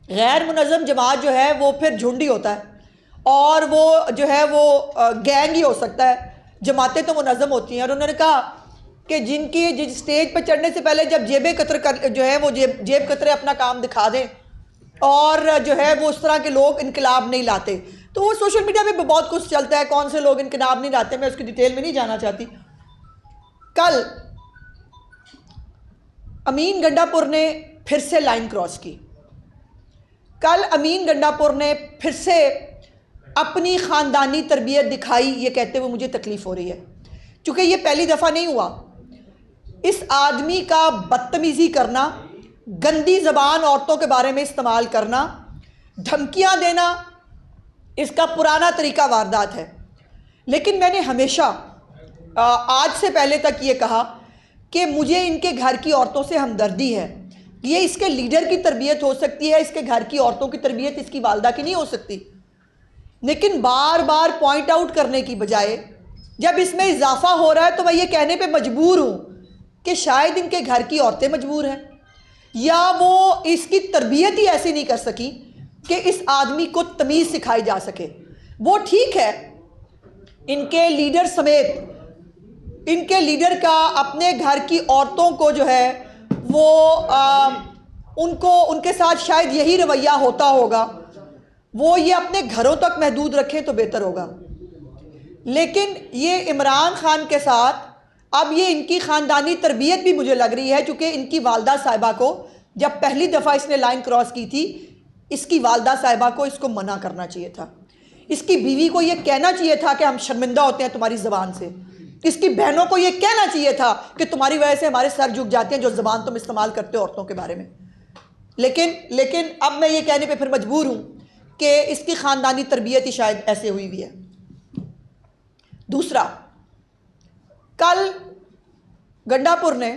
गैर मुनज़्ज़म जमात जो है वो फिर झुंड ही होता है, और वो जो है वो गैंग ही हो सकता है। जमातें तो मुनज़्ज़म होती हैं। और उन्होंने कहा कि जिनकी जिस स्टेज पर चढ़ने से पहले जब जेब कतर कर जो है वो जेब कतरे अपना काम दिखा दें, और जो है वो उस तरह के लोग इनकलाब नहीं लाते। तो वो सोशल मीडिया पे बहुत कुछ चलता है, कौन से लोग इनकलाब नहीं लाते, मैं उसकी डिटेल में नहीं जाना चाहती। कल अमीन गंडापुर ने फिर से लाइन क्रॉस की। कल अमीन गंडापुर ने फिर से अपनी ख़ानदानी तरबियत दिखाई, ये कहते हुए मुझे तकलीफ़ हो रही है, चूँकि ये पहली दफ़ा नहीं हुआ। इस आदमी का बदतमीज़ी करना, गंदी ज़बान औरतों के बारे में इस्तेमाल करना, धमकियाँ देना, इसका पुराना तरीका वारदात है। लेकिन मैंने हमेशा आज से पहले तक ये कहा कि मुझे इनके घर की औरतों से हमदर्दी है। ये इसके लीडर की तरबियत हो सकती है, इसके घर की औरतों की तरबियत इसकी वालदा की नहीं हो सकती। लेकिन बार बार पॉइंट आउट करने की बजाय जब इसमें इजाफा हो रहा है तो मैं ये कहने पे मजबूर हूँ कि शायद इनके घर की औरतें मजबूर हैं, या वो इसकी तरबियत ही ऐसी नहीं कर सकी कि इस आदमी को तमीज़ सिखाई जा सके। वो ठीक है, इनके लीडर समेत इनके लीडर का अपने घर की औरतों को जो है वो उनको उनके साथ शायद यही रवैया होता होगा, वो ये अपने घरों तक महदूद रखें तो बेहतर होगा। लेकिन ये इमरान खान के साथ अब ये इनकी ख़ानदानी तरबियत भी मुझे लग रही है, चूँकि इनकी वालदा साहिबा को जब पहली दफ़ा इसने लाइन क्रॉस की थी, इसकी वालदा साहिबा को इसको मना करना चाहिए था। इसकी बीवी को ये कहना चाहिए था कि हम शर्मिंदा होते हैं तुम्हारी ज़बान से। इसकी बहनों को ये कहना चाहिए था कि तुम्हारी वजह से हमारे सर झुक जाते हैं जो ज़बान तुम इस्तेमाल करते हो औरतों के बारे में। लेकिन अब मैं ये कहने पे फिर मजबूर हूँ कि इसकी ख़ानदानी तरबियत ही शायद ऐसे हुई हुई है। दूसरा, कल गंडापुर ने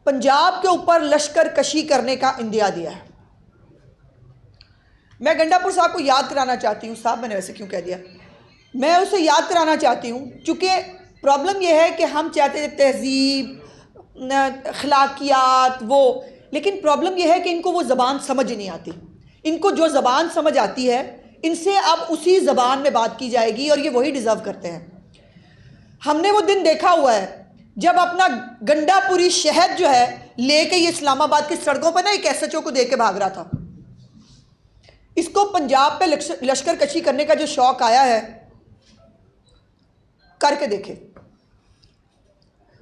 पंजाब के ऊपर लश्कर कशी करने का इंदिया दिया है। मैं गंडापुर साहब को याद कराना चाहती हूँ, साहब मैंने वैसे क्यों कह दिया, मैं उसे याद कराना चाहती हूँ चूँकि प्रॉब्लम यह है कि हम चाहते थे तहजीब, अखलाकियात वो, लेकिन प्रॉब्लम यह है कि इनको वो ज़बान समझ नहीं आती। इनको जो ज़बान समझ आती है इनसे अब उसी ज़बान में बात की जाएगी और ये वही डिज़र्व करते हैं। हमने वो दिन देखा हुआ है जब अपना गंडापुरी शहद जो है लेके ये इस्लामाबाद की सड़कों पर ना एक SHO को दे के भाग रहा था। इसको पंजाब पे लश्कर कशी करने का जो शौक आया है, करके देखे।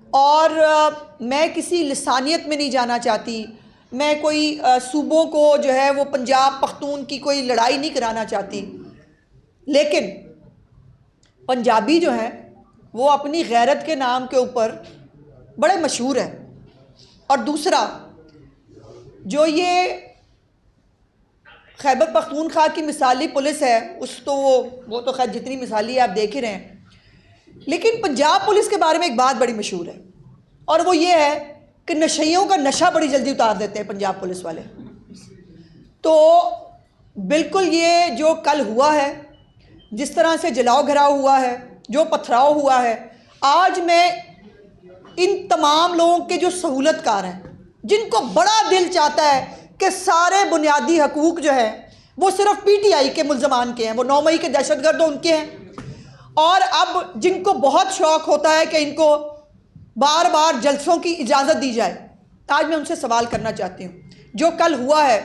और मैं किसी लिसानियत में नहीं जाना चाहती, मैं कोई सूबों को जो है वो पंजाब पख्तून की कोई लड़ाई नहीं कराना चाहती, लेकिन पंजाबी जो हैं वो अपनी गैरत के नाम के ऊपर बड़े मशहूर हैं। और दूसरा, जो ये खैबर पख्तूनख्वा की मिसाली पुलिस है, उस तो वो तो खैर जितनी मिसाली है आप देख ही रहे हैं, लेकिन पंजाब पुलिस के बारे में एक बात बड़ी मशहूर है, और वो ये है कि नशइयों का नशा बड़ी जल्दी उतार देते हैं पंजाब पुलिस वाले। तो बिल्कुल ये जो कल हुआ है, जिस तरह से जलाओ घराव हुआ है, जो पथराव हुआ है, आज मैं इन तमाम लोगों के जो सहूलतकार हैं, जिनको बड़ा दिल चाहता है कि सारे बुनियादी हकूक़ जो है वो सिर्फ PTI के मुल्ज़मान के हैं, वो 9 मई के दहशतगर्द उनके हैं, और अब जिनको बहुत शौक़ होता है कि इनको बार बार जलसों की इजाज़त दी जाए, आज मैं उनसे सवाल करना चाहती हूँ, जो कल हुआ है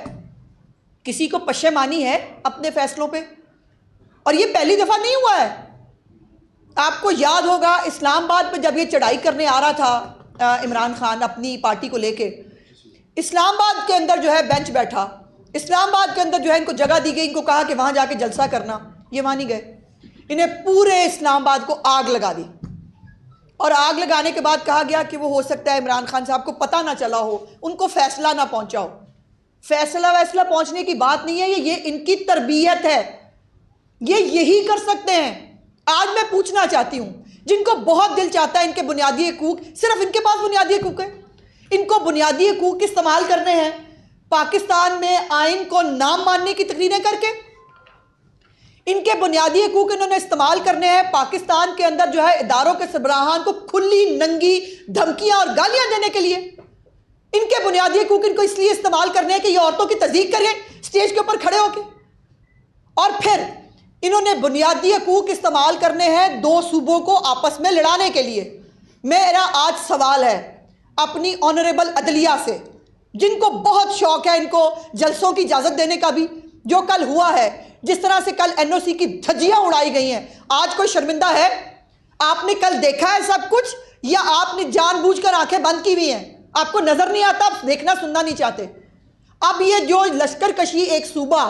किसी को पशेमानी है अपने फ़ैसलों पे? और ये पहली दफ़ा नहीं हुआ है। आपको याद होगा इस्लामाबाद पे जब ये चढ़ाई करने आ रहा था इमरान खान अपनी पार्टी को लेके, इस्लामाबाद के अंदर जो है बेंच बैठा, इस्लामाबाद के अंदर जो है इनको जगह दी गई, इनको कहा कि वहाँ जाके जलसा करना, ये वहाँ नहीं गए। इन्हें पूरे इस्लामाबाद को आग लगा दी, और आग लगाने के बाद कहा गया कि वो हो सकता है इमरान खान साहब को पता ना चला हो, उनको फैसला ना पहुँचा हो। फैसला पहुँचने की बात नहीं है, ये इनकी तरबियत है, ये यही कर सकते हैं। आज मैं पूछना चाहती हूँ, जिनको बहुत दिल चाहता है इनके बुनियादी हकूक़, सिर्फ इनके पास बुनियादी हकूक़ है, इनको बुनियादी हकूक़ इस्तेमाल करने हैं पाकिस्तान में आइन को नाम मानने की तकरीरें करके। इनके बुनियादी हकूक़ इन्होंने इस्तेमाल करने हैं पाकिस्तान के अंदर जो है इदारों के सरबराहान को खुली नंगी धमकियां और गालियां देने के लिए। इनके बुनियादी हकूक इनको इसलिए इस्तेमाल करने हैं कि ये औरतों की तज़दीक करें स्टेज के ऊपर खड़े होकर, और फिर इन्होंने बुनियादी हकूक इस्तेमाल करने हैं दो सूबों को आपस में लड़ाने के लिए। मेरा आज सवाल है अपनी ऑनरेबल अदलिया से, जिनको बहुत शौक है इनको जलसों की इजाज़त देने का भी, जो कल हुआ है, जिस तरह से कल एनओसी की धज्जियां उड़ाई गई हैं, आज कोई शर्मिंदा है? आपने कल देखा है सब कुछ, या आपने जानबूझकर आंखें बंद की हुई हैं? आपको नजर नहीं आता, आप देखना सुनना नहीं चाहते। अब ये जो लश्कर कशी एक सूबा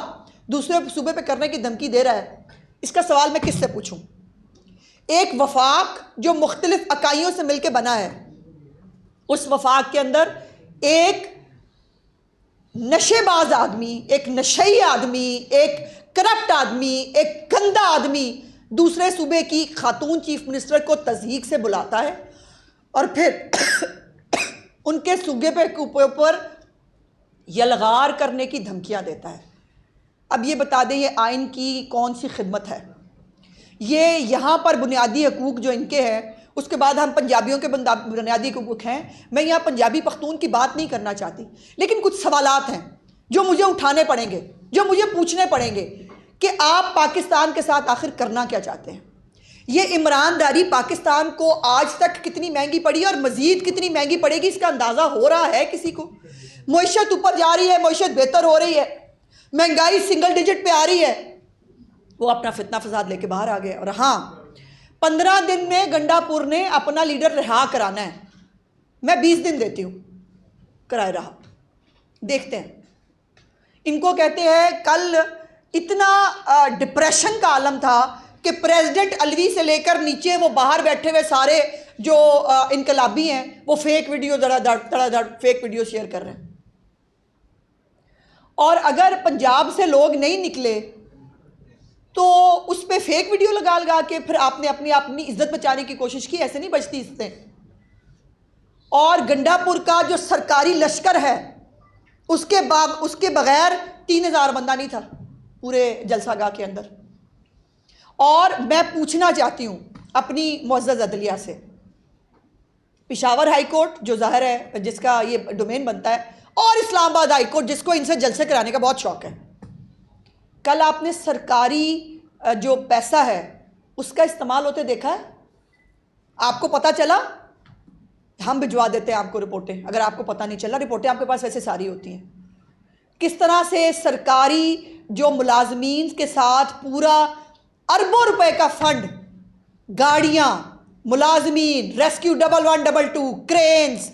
दूसरे सूबे पे करने की धमकी दे रहा है, इसका सवाल मैं किससे पूछूं? एक वफाक जो मुख्तलिफ इकाइयों से मिलकर बना है, उस वफाक के अंदर एक नशेबाज आदमी, एक नशई आदमी, एक करप्ट आदमी, एक गंदा आदमी दूसरे सूबे की खातून चीफ मिनिस्टर को तज़हीक से बुलाता है और फिर उनके सूबे पे ऊपर यलगार करने की धमकियां देता है। अब ये बता दें ये आइन की कौन सी खिदमत है? ये यहाँ पर बुनियादी हकूक़ जो इनके हैं, उसके बाद हम पंजाबियों के बुनियादी हकूक़ हैं। मैं यहाँ पंजाबी पख्तून की बात नहीं करना चाहती, लेकिन कुछ सवालात हैं जो मुझे उठाने पड़ेंगे, जो मुझे पूछने पड़ेंगे कि आप पाकिस्तान के साथ आखिर करना क्या चाहते हैं। ये इमरानदारी पाकिस्तान को आज तक कितनी महंगी पड़ी और मज़ीद कितनी महंगी पड़ेगी, इसका अंदाज़ा हो रहा है किसी को? मईशत ऊपर जा रही है, मईशत बेहतर हो रही है, महंगाई सिंगल डिजिट पे आ रही है। वो अपना फितना फसाद लेके बाहर आ गए। और हाँ, 15 दिन में गंडापुर ने अपना लीडर रिहा कराना है। मैं 20 दिन देती हूँ, कराए रहा, देखते हैं। इनको कहते हैं कल इतना डिप्रेशन का आलम था कि प्रेसिडेंट अलवी से लेकर नीचे वो बाहर बैठे हुए सारे जो इनकलाबी हैं, वो फेक वीडियो धड़ाधड़ फेक वीडियो शेयर कर रहे हैं। और अगर पंजाब से लोग नहीं निकले तो उस पर फेक वीडियो लगा लगा के फिर आपने अपनी इज्जत बचाने की कोशिश की। ऐसे नहीं बचती इससे। और गंडापुर का जो सरकारी लश्कर है, उसके बगैर 3000 बंदा नहीं था पूरे जलसागाह के अंदर। और मैं पूछना चाहती हूँ अपनी मुअज़्ज़ज़ अदलिया से, पेशावर हाई कोर्ट जो ज़ाहिर है जिसका ये डोमेन बनता है, और इस्लामाबाद हाई कोर्ट जिसको इनसे जलसे कराने का बहुत शौक है, कल आपने सरकारी जो पैसा है उसका इस्तेमाल होते देखा है? आपको पता चला? हम भिजवा देते हैं आपको रिपोर्टें। अगर आपको पता नहीं चला, रिपोर्टें आपके पास वैसे सारी होती हैं, किस तरह से सरकारी जो मुलाजमीन के साथ पूरा अरबों रुपए का फंड, गाड़ियाँ, मुलाजमीन, रेस्क्यू 1112, क्रेन्स,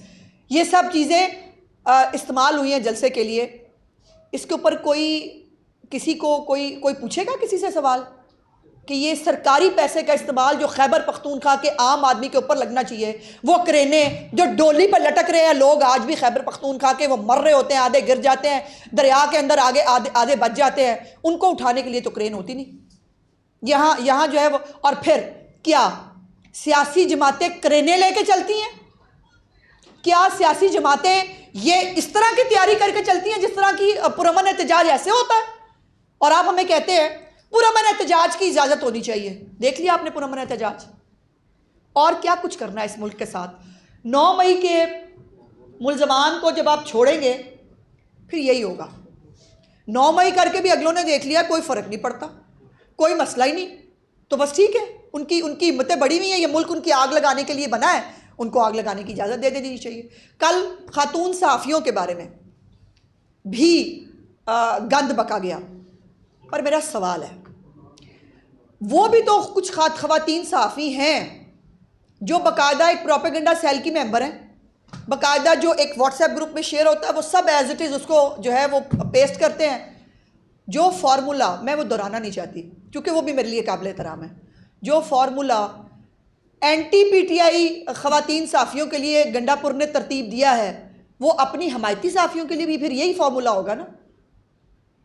ये सब चीज़ें इस्तेमाल हुई हैं जलसे के लिए। इसके ऊपर किसी को कोई पूछेगा किसी से सवाल कि ये सरकारी पैसे का इस्तेमाल जो खैबर पख्तूनख्वा के आम आदमी के ऊपर लगना चाहिए, वो क्रेनें जो डोली पर लटक रहे हैं, लोग आज भी खैबर पख्तूनख्वा के वो मर रहे होते हैं, आधे गिर जाते हैं दरिया के अंदर, आधे बच जाते हैं, उनको उठाने के लिए तो क्रेन होती नहीं यहाँ जो है वो। और फिर क्या सियासी जमातें क्रेनें लेके चलती हैं? क्या सियासी जमातें ये इस तरह की तैयारी करके चलती हैं जिस तरह की पुरअमन एहतजाज ऐसे होता है? और आप हमें कहते हैं पुरअमन एहतजाज की इजाज़त होनी चाहिए। देख लिया आपने पुरअमन एहतजाज? और क्या कुछ करना है इस मुल्क के साथ? 9 मई के मुल्ज़मान को जब आप छोड़ेंगे फिर यही होगा। 9 मई करके भी अगलों ने देख लिया कोई फ़र्क नहीं पड़ता, कोई मसला ही नहीं, तो बस ठीक है, उनकी हिम्मतें बढ़ी हुई हैं। ये मुल्क उनकी आग लगाने के लिए बना है, उनको आग लगाने की इजाज़त दे देनी चाहिए। कल खातून सहाफ़ियों के बारे में भी गंद बका गया, पर मेरा सवाल है, वो भी तो कुछ ख़वातीन सहाफ़ी हैं जो बाकायदा एक प्रोपेगेंडा सेल की मेंबर हैं, बाकायदा जो एक व्हाट्सएप ग्रुप में शेयर होता है वो सब एज इट इज़ उसको जो है वो पेस्ट करते हैं। जो फार्मूला, मैं वो दोहराना नहीं चाहती क्योंकि वो भी मेरे लिए काबिल एहतराम है, जो फार्मूला एंटी पीटीआई ख़वातीन सहाफ़ियों के लिए गंडापुर ने तरतीब दिया है, वो अपनी हमायती सहाफ़ियों के लिए भी फिर यही फार्मूला होगा ना?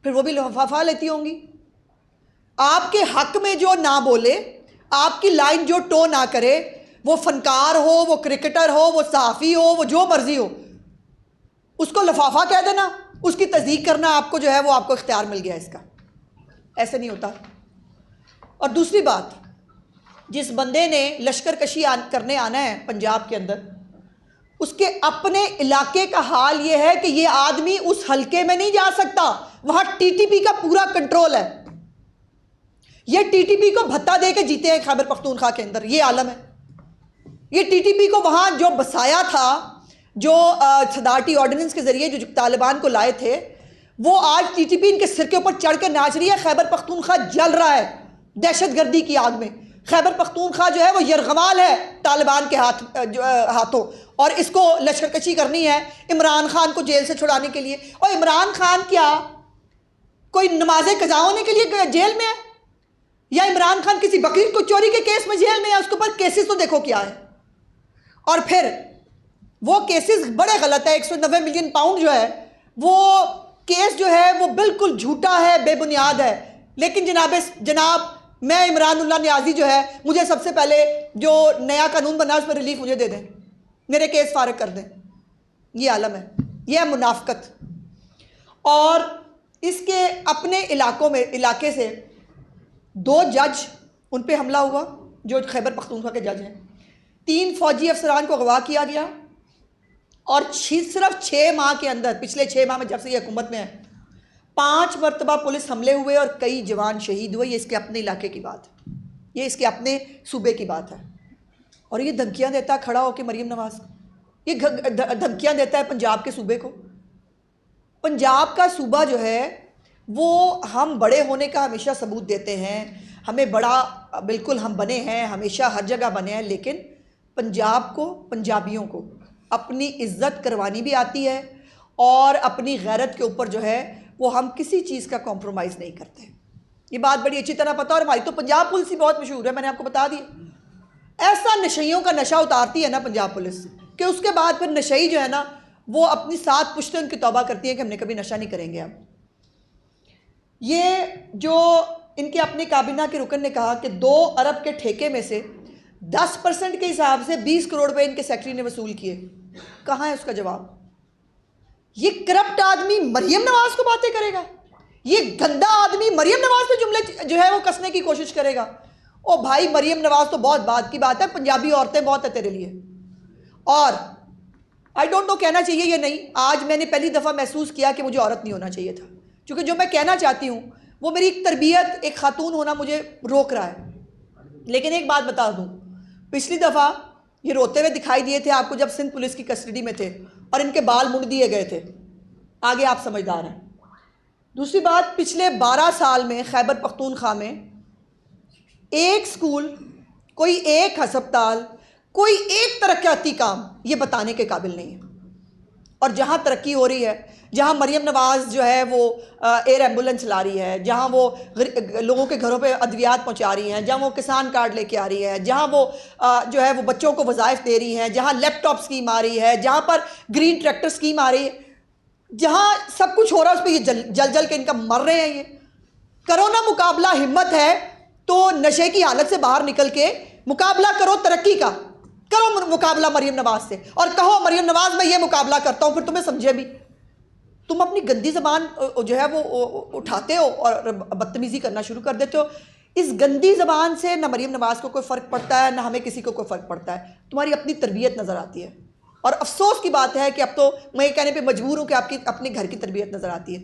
फिर वो भी लिफाफा लेती होंगी। आपके हक में जो ना बोले, आपकी लाइन जो टो ना करे, वो फनकार हो, वो क्रिकेटर हो, वो सहाफ़ी हो, वो जो मर्जी हो, उसको लिफाफा कह देना, उसकी तस्दीक करना आपको जो है वो आपको इख्तियार मिल गया इसका। ऐसे नहीं होता। और दूसरी बात, जिस बंदे ने लश्कर कशी करने आना है पंजाब के अंदर, उसके अपने इलाके का हाल ये है कि ये आदमी उस हलके में नहीं जा सकता, वहां टीटीपी का पूरा कंट्रोल है। ये टीटीपी को भत्ता दे के जीते हैं खैबर पख्तूनख्वा के अंदर, ये आलम है। ये टीटीपी को वहां जो बसाया था, जो सदारती ऑर्डिनेंस के जरिए जो तालिबान को लाए थे, वो आज टीटीपी इनके सिर के ऊपर चढ़ के नाच रही है। खैबर पख्तूनख्वा जल रहा है दहशतगर्दी की आग में। खैबर पख्तूनख्वा जो है वो यरगमाल है तालिबान के हाथों, और इसको लश्करकशी करनी है इमरान खान को जेल से छुड़ाने के लिए। और इमरान खान क्या कोई नमाज कज़ा होने के लिए जेल में है, या इमरान खान किसी बकरीद को चोरी के केस में जेल में है? उसके ऊपर केसेस तो देखो क्या है। और फिर वो केसेस बड़े गलत है। 190 मिलियन पाउंड जो है वो केस जो है वो बिल्कुल झूठा है, बेबुनियाद है। लेकिन जनाब मैं इमरानुल्लाह नियाज़ी जो है, मुझे सबसे पहले जो नया कानून बना उस पर रिलीफ मुझे दे दें, मेरे केस फारग कर दें। ये आलम है, ये है मुनाफकत। और इसके अपने इलाके से 2 जज उन पे हमला हुआ जो खैबर पख्तूनख्वा के जज हैं। 3 फौजी अफसरान को अगवा किया गया, और सिर्फ 6 माह के अंदर, पिछले 6 माह में जब से ये हुकूमत में है, 5 मरतबा पुलिस हमले हुए और कई जवान शहीद हुए। ये इसके अपने इलाके की बात है, ये इसके अपने सूबे की बात है। और ये धमकियाँ देता है खड़ा होकर मरीम नवाज को, ये धमकियाँ देता है पंजाब के सूबे को। पंजाब का सूबा जो है वो हम बड़े होने का हमेशा सबूत देते हैं, हमें बड़ा बिल्कुल हम बने हैं, हमेशा हर जगह बने हैं। लेकिन पंजाब को, पंजाबियों को अपनी इज्जत करवानी भी आती है, और अपनी गैरत के ऊपर जो है वो हम किसी चीज़ का कॉम्प्रोमाइज़ नहीं करते। ये बात बड़ी अच्छी तरह पता। और हमारी तो पंजाब पुलिस ही बहुत मशहूर है, मैंने आपको बता दिया। ऐसा नशइयों का नशा उतारती है ना पंजाब पुलिस कि उसके बाद फिर नशई जो है ना वो अपनी 7 पुश्तें उनकी तौबा करती है कि हमने कभी नशा नहीं करेंगे। अब ये जो इनके अपने काबीना के रुकन ने कहा कि 2 अरब के ठेके में से 10% के हिसाब से 20 करोड़ रुपए इनके सेक्रेटरी ने वसूल किए। कहाँ है उसका जवाब? ये करप्ट आदमी मरियम नवाज को बातें करेगा, ये गंदा आदमी मरियम नवाज पे जुमले जो है वो कसने की कोशिश करेगा। ओ भाई, मरियम नवाज तो बहुत बात की बात है, पंजाबी औरतें बहुत है तेरे लिए। और आई डोंट नो कहना चाहिए या नहीं, आज मैंने पहली दफ़ा महसूस किया कि मुझे औरत नहीं होना चाहिए था, क्योंकि जो मैं कहना चाहती हूँ वो मेरी एक तरबियत, एक खातून होना मुझे रोक रहा है। लेकिन एक बात बता दूँ, पिछली दफ़ा ये रोते हुए दिखाई दिए थे आपको जब सिंध पुलिस की कस्टडी में थे और इनके बाल मुड़ दिए गए थे। आगे आप समझदार हैं। दूसरी बात, पिछले 12 साल में खैबर पख्तूनख्वा में एक स्कूल, कोई एक अस्पताल, कोई एक तरक्याती काम ये बताने के काबिल नहीं है। और जहाँ तरक्की हो रही है, जहाँ मरियम नवाज़ जो है वो एयर एम्बुलेंस ला रही है, जहाँ वो लोगों के घरों पे अद्वियात पहुँचा रही हैं, जहाँ वो किसान कार्ड लेके आ रही है, जहाँ वो जो है वो बच्चों को वज़ाइफ दे रही हैं, जहाँ लैपटॉप स्कीम आ रही है, जहाँ पर ग्रीन ट्रैक्टर स्कीम आ रही है, जहाँ सब कुछ हो रहा है, उस पर ये जल जल के इनका मर रहे हैं। ये करो ना मुकाबला, हिम्मत है तो नशे की हालत से बाहर निकल के मुकाबला करो, तरक्की का करो मुकाबला मरियम नवाज से, और कहो मरियम नवाज मैं ये मुकाबला करता हूँ, फिर तुम्हें समझे भी। तुम अपनी गंदी ज़बान जो है वो उठाते हो और बदतमीज़ी करना शुरू कर देते हो। इस गंदी ज़बान से ना मरियम नवाज को कोई फ़र्क पड़ता है, ना हमें किसी को कोई फ़र्क पड़ता है। तुम्हारी अपनी तरबियत नज़र आती है, और अफसोस की बात है कि अब तो मैं ये कहने पे मजबूर हूँ कि आपकी अपने घर की तरबियत नज़र आती है।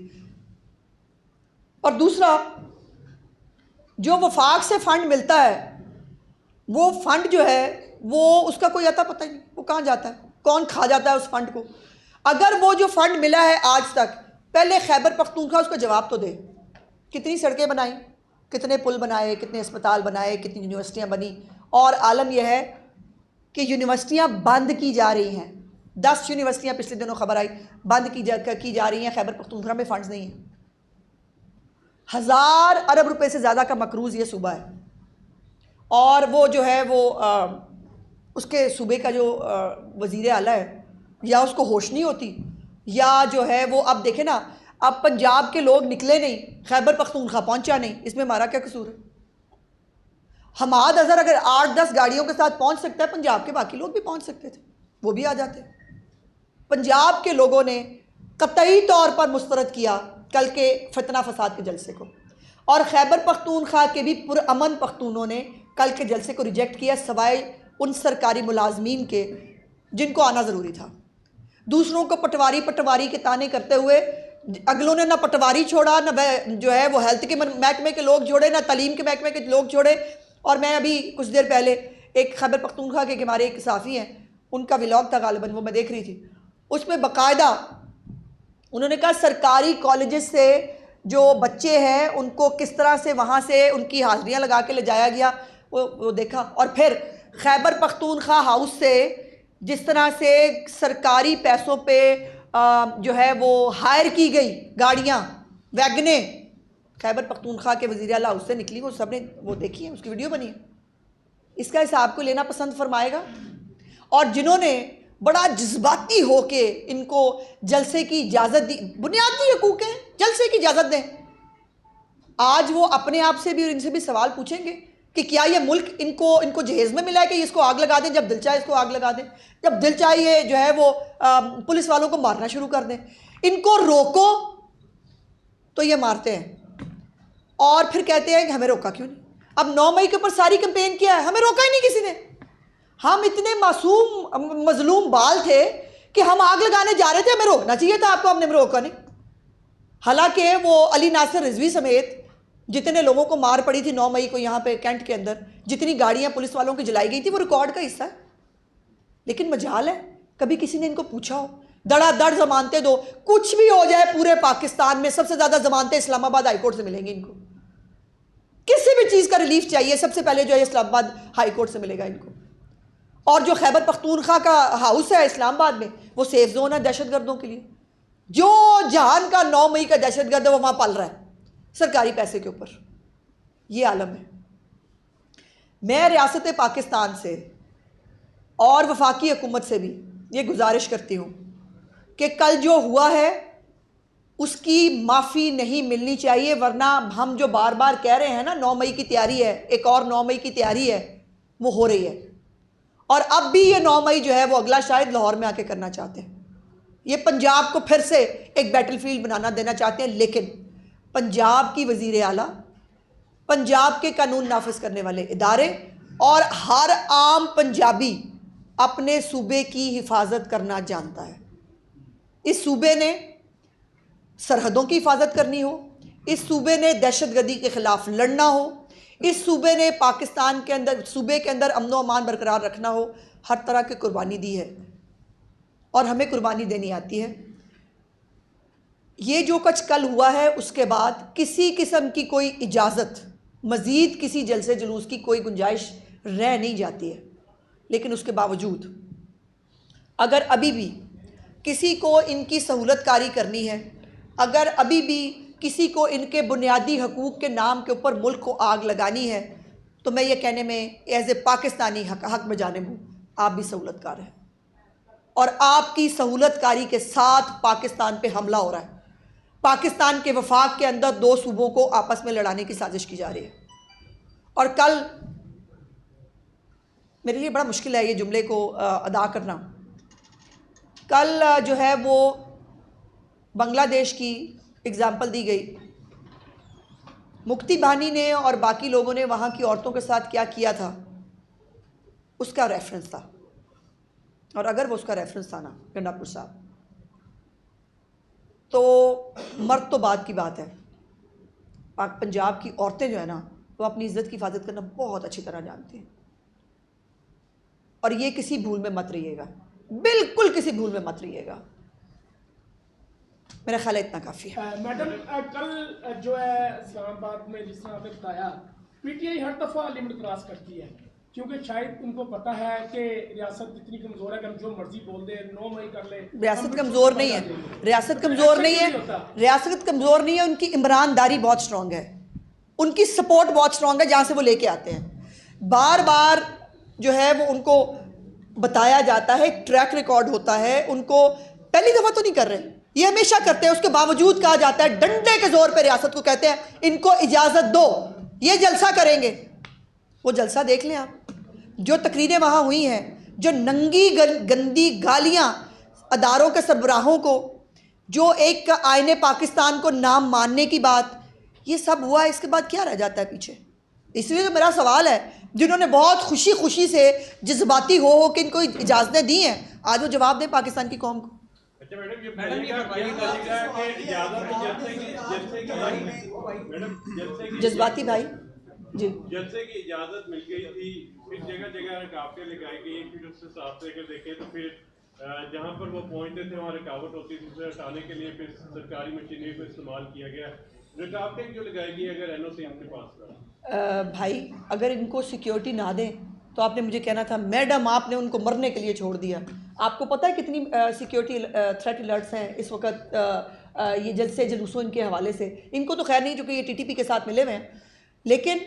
और दूसरा, जो वफाक से फ़ंड मिलता है, वो फ़ंड जो है वो उसका कोई अता पता ही नहीं, वो कहाँ जाता है, कौन खा जाता है उस फंड को। अगर वो जो फंड मिला है आज तक, पहले खैबर पख्तूनख्वा उसका जवाब तो दे। कितनी सड़कें बनाई, कितने पुल बनाए, कितने अस्पताल बनाए, कितनी यूनिवर्सिटियाँ बनी। और आलम यह है कि यूनिवर्सिटियाँ बंद की जा रही हैं। 10 यूनिवर्सिटियाँ पिछले दिनों खबर आई बंद की जा रही हैं। खैबर पख्तूनख्वा में फ़ंड्स नहीं हैं। 1000 अरब रुपए से ज़्यादा का मकरूज़ ये सूबा है, और वो जो है वो उसके सूबे का जो वज़ीर आला है, या उसको होश नहीं होती, या जो है वो अब देखे ना, अब पंजाब के लोग निकले नहीं, खैबर पख्तूनख्वा पहुंचा नहीं, इसमें हमारा क्या कसूर है? हमाद अज़हर अगर 8-10 गाड़ियों के साथ पहुंच सकता है, पंजाब के बाकी लोग भी पहुंच सकते थे, वो भी आ जाते। पंजाब के लोगों ने कतई तौर पर मुस्तरद किया कल के फितना फसाद के जलसे को, और खैबर पख्तूनख्वा के भी पुरअमन पख्तूनों ने कल के जलसे को रिजेक्ट किया, सवाए उन सरकारी मुलाजमीन के जिनको आना ज़रूरी था। दूसरों को पटवारी पटवारी के ताने करते हुए अगलों ने ना पटवारी छोड़ा, ना जो है वो हेल्थ के महकमे के लोग छोड़े, ना तालीम के महकमे के लोग छोड़े। और मैं अभी कुछ देर पहले एक खैबर पख्तूनख्वा के हमारे एक सहाफ़ी हैं, उनका व्लॉग था गालिबन, वो मैं देख रही थी। उसमें बाकायदा उन्होंने कहा सरकारी कॉलेजेस से जो बच्चे हैं उनको किस तरह से वहाँ से उनकी हाज़िरियाँ लगा के ले जाया गया, वो देखा। और फिर खैबर पख्तूनख्वा हाउस से जिस तरह से सरकारी पैसों पे जो है वो हायर की गई गाड़ियाँ, वैगने, खैबर पख्तूनख्वा के वज़ीर आला हाउस से निकली, वो सब ने वो देखी है, उसकी वीडियो बनी है। इसका हिसाब को लेना पसंद फरमाएगा। और जिन्होंने बड़ा जज्बाती हो के इनको जलसे की इजाज़त दी, बुनियादी हकूक़ हैं, जलसे की इजाज़त दें। आज वो अपने आप से भी और इनसे भी सवाल पूछेंगे कि क्या ये मुल्क इनको जहेज़ में मिला है कि इसको आग लगा दें, जब दिल चाहे इसको आग लगा दें, जब दिल चाहे ये जो है वो पुलिस वालों को मारना शुरू कर दें। इनको रोको तो ये मारते हैं और फिर कहते हैं कि हमें रोका क्यों नहीं। अब 9 मई के ऊपर सारी कैंपेन किया है, हमें रोका ही नहीं किसी ने। हम इतने मासूम मजलूम बाल थे कि हम आग लगाने जा रहे थे, हमें रोकना चाहिए था आपको, हमने रोका नहीं। हालांकि वो अली नासिर रिजवी समेत जितने लोगों को मार पड़ी थी 9 मई को यहाँ पे कैंट के अंदर, जितनी गाड़ियाँ पुलिस वालों की जलाई गई थी, वो रिकॉर्ड का हिस्सा है। लेकिन मजाल है कभी किसी ने इनको पूछा हो, धड़ाधड़ जमानतें दो, कुछ भी हो जाए पूरे पाकिस्तान में सबसे ज़्यादा जमानतें इस्लामाबाद हाईकोर्ट से मिलेंगी इनको। किसी भी चीज़ का रिलीफ चाहिए सबसे पहले जो है इस्लामाबाद हाईकोर्ट से मिलेगा इनको। और जो खैबर पख्तूनख्वा का हाउस है इस्लामाबाद में, वो सेफ जोन है दहशतगर्दों के लिए। जो जहान का 9 मई का दहशतगर्द है वो वहाँ पल रहा है सरकारी पैसे के ऊपर। ये आलम है। मैं रियासत पाकिस्तान से और वफाकी हुकूमत से भी ये गुजारिश करती हूँ कि कल जो हुआ है उसकी माफ़ी नहीं मिलनी चाहिए, वरना हम जो बार बार कह रहे हैं ना 9 मई की तैयारी है, एक और 9 मई की तैयारी है, वो हो रही है। और अब भी ये 9 मई जो है वो अगला शायद लाहौर में आके करना चाहते हैं। ये पंजाब को फिर से एक बैटलफील्ड बनाना देना चाहते हैं। लेकिन पंजाब की वज़ीर आला, पंजाब के कानून नाफिज करने वाले इदारे और हर आम पंजाबी अपने सूबे की हिफाजत करना जानता है। इस सूबे ने सरहदों की हिफाजत करनी हो, इस सूबे ने दहशतगर्दी के ख़िलाफ़ लड़ना हो, इस सूबे ने पाकिस्तान के अंदर, सूबे के अंदर अमन व अमान बरकरार रखना हो, हर तरह की कुर्बानी दी है और हमें कुर्बानी देनी आती है। ये जो कुछ कल हुआ है उसके बाद किसी किस्म की कोई इजाज़त, मज़ीद किसी जलसे जुलूस की कोई गुंजाइश रह नहीं जाती है। लेकिन उसके बावजूद अगर अभी भी किसी को इनकी सहूलतकारी करनी है, अगर अभी भी किसी को इनके बुनियादी हकूक़ के नाम के ऊपर मुल्क को आग लगानी है, तो मैं ये कहने में एज़ ए पाकिस्तानी हक में जानिब हूँ, आप भी सहूलतकार हैं और आपकी सहूलतकारी के साथ पाकिस्तान पे हमला हो रहा है। पाकिस्तान के वफाक के अंदर 2 सूबों को आपस में लड़ाने की साजिश की जा रही है। और कल मेरे लिए बड़ा मुश्किल है ये जुमले को अदा करना। कल जो है वो बांग्लादेश की एग्ज़ाम्पल दी गई, मुक्ति बहानी ने और बाकी लोगों ने वहाँ की औरतों के साथ क्या किया था उसका रेफरेंस था। और अगर वो उसका रेफरेंस था ना गंडापुर साहब, तो मर्द तो बात की बात है, पंजाब की औरतें जो है ना वो अपनी इज़्ज़त की हिफाजत करना बहुत अच्छी तरह जानती हैं। और ये किसी भूल में मत रहिएगा, बिल्कुल किसी भूल में मत रहिएगा। मेरा ख्याल इतना काफ़ी है। मैडम कल जो है इस्लामाबाद में जिस तरह आपने बताया, पीटीआई हर दफ़ा लिमिट क्रॉस करती है, क्योंकि शायद उनको पता है कि रियासत इतनी कमज़ोर है कि हम जो मर्जी बोल दे, 9 मई कर ले। रियासत कमज़ोर नहीं है, रियासत कमज़ोर नहीं है, रियासत कमज़ोर नहीं है। उनकी ईमानदारी बहुत स्ट्रॉन्ग है, उनकी सपोर्ट बहुत स्ट्रॉन्ग है जहाँ से वो लेके आते हैं। बार बार जो है वो उनको बताया जाता है, एक ट्रैक रिकॉर्ड होता है। उनको पहली दफ़ा तो नहीं कर रहे, ये हमेशा करते हैं। उसके बावजूद कहा जाता है, डंडे के जोर पे रियासत को कहते हैं इनको इजाज़त दो, ये जलसा करेंगे। वो जलसा देख लें आप, जो तकरीरें वहाँ हुई हैं, जो नंगी गंदी गालियाँ अदारों के सरबराहों को, जो एक आईने पाकिस्तान को नाम मानने की बात, ये सब हुआ। इसके बाद क्या रह जाता है पीछे? इसलिए तो मेरा सवाल है, जिन्होंने बहुत खुशी खुशी से जज्बाती हो कि इनको इजाज़तें दी हैं, आज वो जवाब दें पाकिस्तान की कौम को। अच्छा मैडम, ये बताइएगा कि इजाजत जज्बाती भाई जी, जलसे की इजाजत मिल गई थी, फिर जगह जगह रुकावटें लगाई गई, फिर उससे साफ लेकर देखें तो फिर जहाँ पर वो पहुंचते थे वहाँ रुकावट होती थी, उसे हटाने के लिए फिर सरकारी मशीनरी को इस्तेमाल किया गया। रुकावटें क्यों लगाई गई अगर NOC इनके पास था? भाई अगर इनको सिक्योरिटी ना दें तो आपने मुझे कहना था मैडम आपने उनको मरने के लिए छोड़ दिया। आपको पता है कितनी सिक्योरिटी थ्रेट अलर्ट्स हैं इस वक्त ये जलसे जुलूसों इनके हवाले से। इनको तो खैर नहीं, चूँकि ये TTP के साथ मिले हुए हैं, लेकिन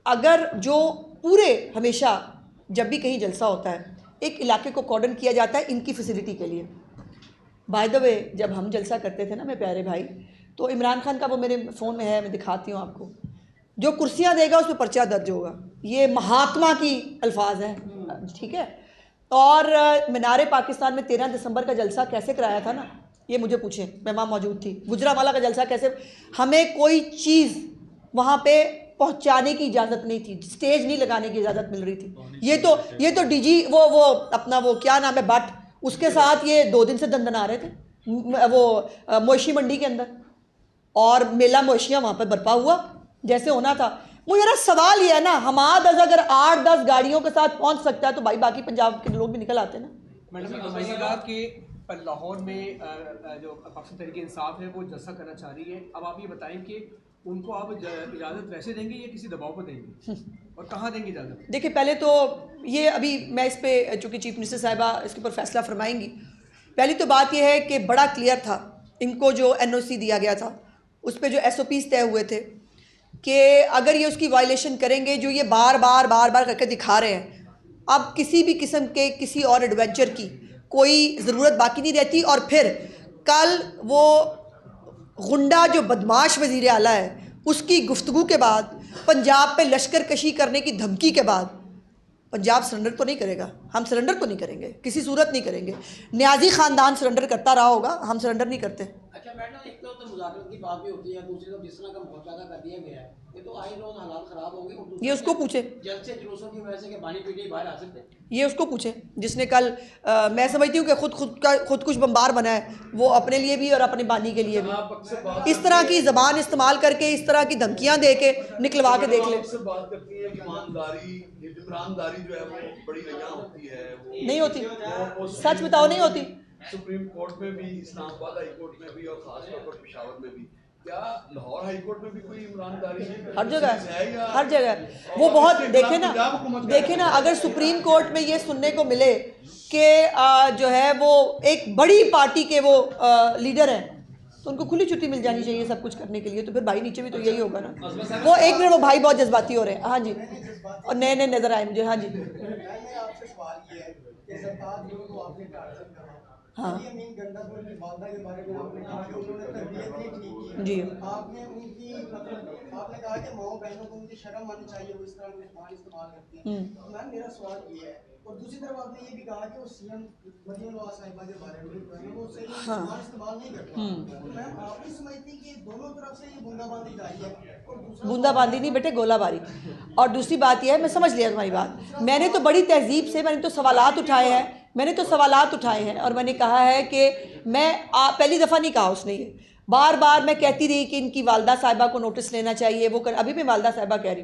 अगर जो पूरे हमेशा जब भी कहीं जलसा होता है एक इलाके को कॉर्डन किया जाता है इनकी फैसिलिटी के लिए। बाय द वे जब हम जलसा करते थे ना मेरे प्यारे भाई, तो इमरान खान का वो मेरे फ़ोन में है, मैं दिखाती हूँ आपको, जो कुर्सियाँ देगा उस पर पर्चा दर्ज होगा। ये महात्मा की अल्फाज हैं, ठीक है। और मीनार पाकिस्तान में 13 दिसंबर का जलसा कैसे कराया था ना, ये मुझे पूछें, मैं वहाँ मौजूद थी। गुजरावाला का जलसा कैसे, हमें कोई चीज़ वहाँ पे पहुँचाने की इजाज़त नहीं थी, स्टेज नहीं लगाने की इजाज़त मिल रही थी। ये तो DG वो अपना वो क्या नाम है भट्ट, उसके साथ ये 2 दिन से दंदन आ रहे थे वो मोशी मंडी के अंदर, और मेला मोशियाँ वहाँ पर बर्पा हुआ जैसे होना था। मेरा सवाल ये है ना, हमाद अगर 8-10 गाड़ियों के साथ पहुँच सकता है तो भाई बाकी पंजाब के लोग भी निकल आते ना। मैडम ये बताइएगा कि लाहौर में जो पाकिस्तान तहरीक इंसाफ है वो जलसा करना चाह रही है, अब आप ये बताएं कि उनको आप इजाज़त वैसे देंगे या किसी दबाव पर देंगे, और कहाँ देंगे इजाज़त? देखिए पहले तो ये अभी मैं इस पर, चूँकि चीफ मिनिस्टर साहिबा इसके ऊपर फैसला फरमाएंगी, पहली तो बात यह है कि बड़ा क्लियर था इनको जो NOC दिया गया था उस पर जो SOPs तय हुए थे कि अगर ये उसकी वायलेशन करेंगे, जो ये बार बार करके दिखा रहे हैं, अब किसी भी किस्म के किसी और एडवेंचर की कोई ज़रूरत बाकी नहीं रहती। और फिर कल वो गुंडा जो बदमाश वज़ीर आला है उसकी गुफ्तगू के बाद, पंजाब पे लश्कर कशी करने की धमकी के बाद, पंजाब सरेंडर तो नहीं करेगा, हम सरेंडर तो नहीं करेंगे, किसी सूरत नहीं करेंगे। न्याजी ख़ानदान सरेंडर करता रहा होगा, हम सरेंडर नहीं करते। अच्छा मैडम, एक तो मुज़ाकरत की बात भी होती है, दूसरी तो जिस तरह का मुआवजा कर दिया गया है, ये तो आए रोज हालात ख़राब होंगे। ये उसको पूछे, जल्द से जुलूसों की वजह से कि पानी पीटी बाहर आ सकते, ये उसको पूछे जिसने कल मैं समझती हूँ कि खुदकुश बम्बार बना है, वो अपने लिए भी और अपने बानी के लिए भी इस तरह की ज़बान इस्तेमाल करके, इस तरह की धमकियाँ दे के निकलवा के देख ले। बात करती है कि ईमानदारी जो है वो बड़ी रजा होती है, वो नहीं होती, सच बताओ नहीं होती। सुप्रीम कोर्ट में भी, इस्लामाबाद हाई कोर्ट में भी, और खासतौर पर पेशावर में भी, क्या लाहौर हाई कोर्ट में भी कोई ईमानदारी हर जगह, हर जगह वो बहुत देखे ना अगर सुप्रीम कोर्ट में ये सुनने को मिले कि जो है वो एक बड़ी पार्टी के वो लीडर हैं, तो उनको खुली छुट्टी मिल जानी चाहिए सब कुछ करने के लिए। तो फिर भाई नीचे भी तो यही होगा ना। वो एक मिनट, वो भाई बहुत जज्बाती हो रहे हैं। हाँ जी, और नए नज़र आए मुझे। हाँ जी, हाँ जी, आपने उनकी मतलब आपने कहा कि माओ बहनों को उनकी शर्म आनी चाहिए, वो इस तरह के इस्तेमाल करती हैं। तो मैम मेरा सवाल ये है, और दूसरी तरफ आपने ये भी कहा कि वो CM मरियम नवाज साहिबा के बारे में वो सही इस्तेमाल नहीं करते। तो मैम आप नहीं समझती कि दोनों तरफ से ये बूंदाबांदी जारी है? और बूंदाबांदी नहीं बेटे, गोलाबारी। और दूसरी बात यह है, मैं समझ लिया तुम्हारी बात, मैंने तो बड़ी तहजीब से मैंने तो सवालात उठाए हैं, और मैंने कहा है कि मैं पहली दफ़ा नहीं कहा उसने, ये बार बार मैं कहती रही कि इनकी वालदा साहिबा को नोटिस लेना चाहिए, वो अभी भी वालदा साहिबा कह रही,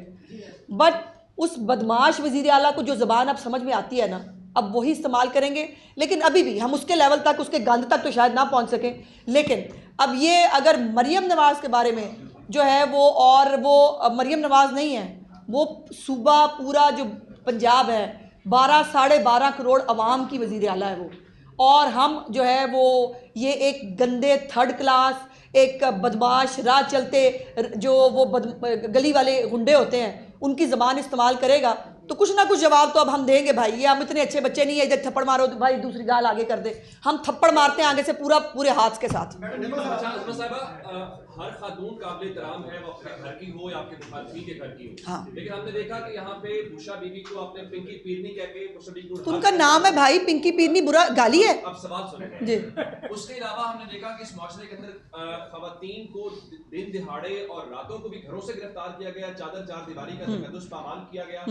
बट उस बदमाश वज़ीर आला को जो ज़बान अब समझ में आती है ना, अब वही इस्तेमाल करेंगे। लेकिन अभी भी हम उसके लेवल तक, उसके गंद तक तो शायद ना पहुंच सकें। लेकिन अब ये अगर मरियम नवाज़ के बारे में जो है वो, और वो मरियम नवाज़ नहीं है, वो सूबा पूरा जो पंजाब है 12-12.5 करोड़ अवाम की वज़ीर आला है वो, और हम जो है वो ये एक गंदे थर्ड क्लास, एक बदमाश राह चलते जो वो गली वाले गुंडे होते हैं, उनकी ज़बान इस्तेमाल करेगा, तो कुछ ना कुछ जवाब तो अब हम देंगे भाई। ये हम इतने अच्छे बच्चे नहीं है इधर थप्पड़ मारो तो भाई दूसरी गाल आगे कर दे। हम थप्पड़ मारते हैं आगे से पूरे हाथ के साथ। हर खातून काबिल एहतराम है, वो अपने घर की हो या आपके मुखालफिन के घर की हो। हाँ। लेकिन हमने देखा कि यहाँ पे बुशरा बीबी को आपने पिंकी पीरनी कह के तो उनका नाम है भाई पिंकी पीरनी, बुरा गाली है। अब सवाल सुनिए जी। उसके अलावा हमने देखा कि इस माशरे के अंदर खवातीन को दिन दिहाड़े और रातों को भी घरों से गिरफ्तार किया गया, चादर चार दीवारी का तकद्दुस पामाल किया गया।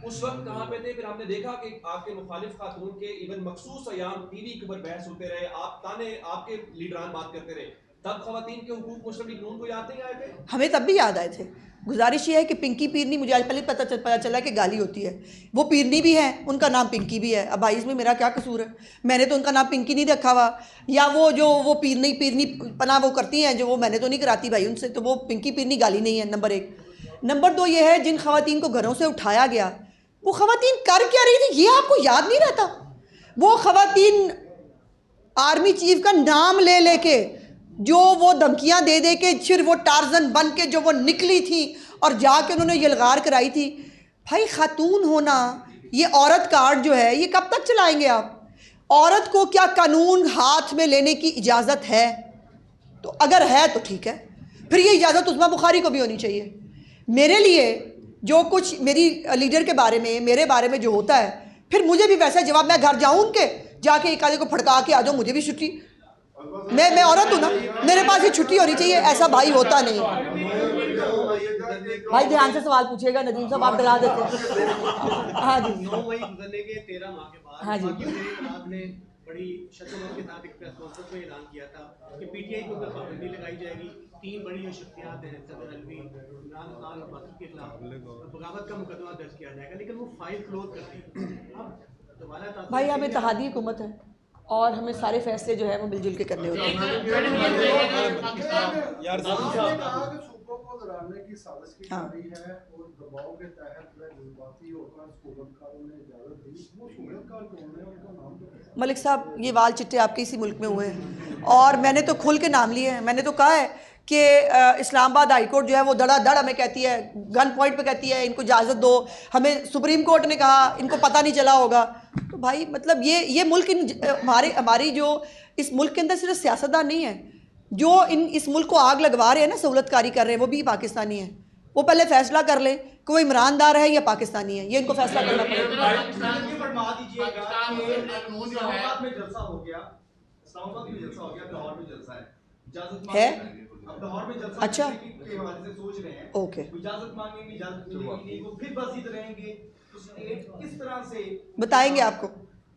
उस वक्त कहाँ पे थे? फिर हमने देखा कि आपके मुखालिफ खातून के इवन मखसूस अयाम टीवी के ऊपर बहस होते रहे, आप ताने आपके लीडरान बात करते रहे, तब खवातीन के हुकूक मुस्लिम लीग नून को याद नहीं आए थे? हमें तब भी याद आए थे। गुजारिश ये है कि पिंकी पीरनी, मुझे आज पहले पता चला कि गाली होती है। वो पीरनी भी है, उनका नाम पिंकी भी है। अब भाई इसमें मेरा क्या कसूर है? मैंने तो उनका नाम पिंकी नहीं रखा हुआ, या वो पीरनी पना वो करती हैं जो, वो मैंने तो नहीं कराती भाई उनसे, तो वो पिंकी पीरनी गाली नहीं है, नंबर 1। नंबर 2 ये है जिन खवातीन को घरों से उठाया गया, वो खवातीन कर क्या रही थी ये आपको याद नहीं रहता? वो खवातीन आर्मी चीफ का नाम ले लेके जो वो धमकियां दे दे के फिर वो टार्जन बन के जो वो निकली थी और जाके उन्होंने यलगार कराई थी। भाई खातून होना, ये औरत कार्ड जो है ये कब तक चलाएंगे आप? औरत को क्या कानून हाथ में लेने की इजाज़त है? तो अगर है तो ठीक है, फिर ये इजाज़त उस्मा बुखारी को भी होनी चाहिए। मेरे लिए जो कुछ मेरी लीडर के बारे में, मेरे बारे में जो होता है, फिर मुझे भी वैसा जवाब, मैं घर जाऊँ उनके जाके एक आधे को फड़का के आ जाऊँ, मुझे भी छुट्टी, मैं औरत हूँ ना, मेरे पास ये छुट्टी होनी चाहिए। ऐसा भाई होता नहीं। भाई ध्यान से सवाल पूछिएगा, नदीम साहब आप डरा देते हैं। हाँ जी। 9 मई गुजरने के 13 माह के बाद हाँ जी। ने बड़ी शक्ल के साथ एक प्रेस कॉन्फ्रेंस में ऐलान किया था कि पीटीआई के ऊपर पाबंदी लगाई जाएगी। 3 बड़ी शख्सियात हैं, सदर अलवी, इमरान खान और बाकी के खिलाफ बगावत का मुकदमा दर्ज किया जाएगा, लेकिन वो फाइल क्लोज कर दी। अब दोबारा भाई हम इत्तेहादी हुकूमत है और हमें सारे फैसले जो है वो मिलजुल के करने होते हैं। हाँ। मलिक साहब ये वाल चिट्टे आपके इसी मुल्क में हुए हैं और मैंने तो खुल के नाम लिए हैं। मैंने तो कहा है कि इस्लामाबाद हाई कोर्ट जो है वो धड़ाधड़ हमें कहती है, गन पॉइंट पे कहती है इनको इजाज़त दो। हमें सुप्रीम कोर्ट ने कहा इनको पता नहीं चला होगा। तो भाई मतलब ये मुल्क हमारी जो इस मुल्क के अंदर सिर्फ सियासतदान नहीं है, जो इस मुल्क को आग लगवा रहे हैं ना, सहूलतकारी कर रहे हैं, वो भी पाकिस्तानी है। वो पहले फैसला कर ले कि वो ईमानदार है या पाकिस्तानी है, ये इनको फैसला करना पड़ेगा। है अच्छा, ओके, बताएंगे आपको,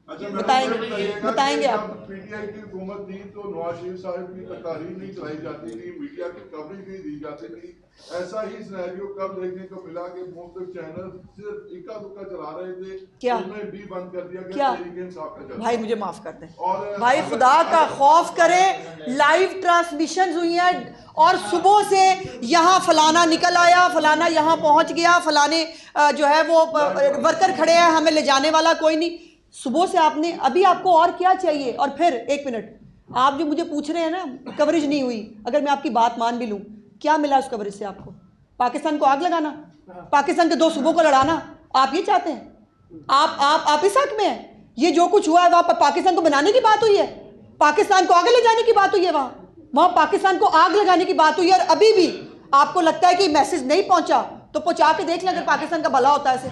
बताएंगे आपको। पीटीआई की हुकूमत थी तो नवाज शरीफ साहब की तकारीर नहीं चलाई जाती थी, मीडिया की कवरेज नहीं दी जाती थी। ऐसा ही सिनेरियो कब देखने को मिला कि मुख्तलिफ चैनल सिर्फ इक्का दुक्का चला रहे थे, क्या उन्हें भी बंद कर दिया क्या? गया। भाई मुझे माफ कर दें, भाई खुदा का खौफ करें, लाइव ट्रांसमिशन हुई है और सुबह से यहाँ फलाना निकल आया, फलाना यहाँ पहुँच गया, फलाने जो है वो वर्कर खड़े हैं, हमें ले जाने वाला कोई नहीं। सुबह से आपने, अभी आपको और क्या चाहिए? और फिर 1 मिनट, आप जो मुझे पूछ रहे हैं ना कवरेज नहीं हुई, अगर मैं आपकी बात मान भी लूँ, क्या मिला उस कवरेज से आपको? पाकिस्तान को आग लगाना, पाकिस्तान के 2 सूबों को लड़ाना, आप ये चाहते हैं? आप इस हक में हैं? ये जो कुछ हुआ है वहाँ पर पाकिस्तान को बनाने की बात हुई है, पाकिस्तान को आगे ले जाने की बात हुई है, वहाँ पाकिस्तान को आग लगाने की बात हुई है। और अभी भी आपको लगता है कि मैसेज नहीं पहुँचा तो पहुँचा के देख लें अगर पाकिस्तान का भला होता है ऐसे।